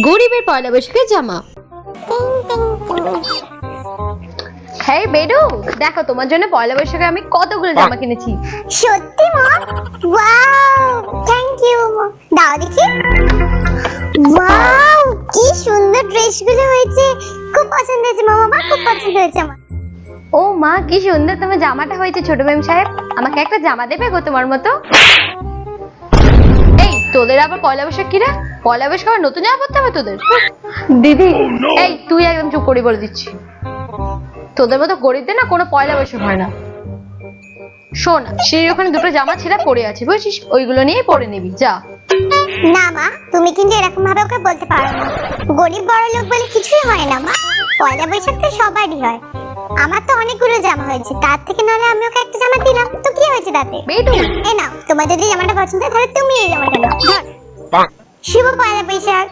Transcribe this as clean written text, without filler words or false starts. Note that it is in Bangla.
গরিবের পয়লা বৈশাখের জামা। হ্যাঁ বেডু, দেখো তোমার জন্য পয়লা বৈশাখে আমি কতগুলো জামা কিনেছি। সত্যি মা? ওয়াও, থ্যাংক ইউ মা। দাও দেখি। ওয়াও, কি সুন্দর ড্রেসগুলো হয়েছে। খুব পছন্দ হয়েছে মামা, আমার খুব পছন্দ হয়েছে আমার। ও মা, কি সুন্দর তোমার জামাটা হয়েছে ছোট মেম সাহেব। আমাকে একটা জামা দেবে গো তোমার মতো? এই তোদের আবার পয়লা বৈশাখ কিরা? পয়লা বৈশাখ আবার নতুন জামা পরতে হবে তোদের? দিদি এই তুই একদম চুপ করে বলে দিচ্ছি, তোদের মতো গরিবদের না কোনো পয়লা বৈশাখ হয় না। শোন, সেই ওখানে দুটো জামা ছেঁড়া পড়ে আছে বুঝছিস, ওইগুলো নিয়ে পরে নিবি যা। না মা, তুমি কিন্তু এরকম ভাবে ওকে বলতে পারো না। গরিব বড় লোক বলে কিছুই হয় না মা। পয়লা বৈশাখ তো সবারই হয়। আমার তো অনেকগুলো জামা হয়েছে, তার থেকে নাহলে আমি ওকে একটা জামা দিলাম, তো কি হয়েছে তাতে? বেডু এই নাও, তোমার যদি জামাটা পছন্দ হয় তাহলে তুমি এই জামাটা নাও। ধর। শুভ পয়লা বৈশাখ।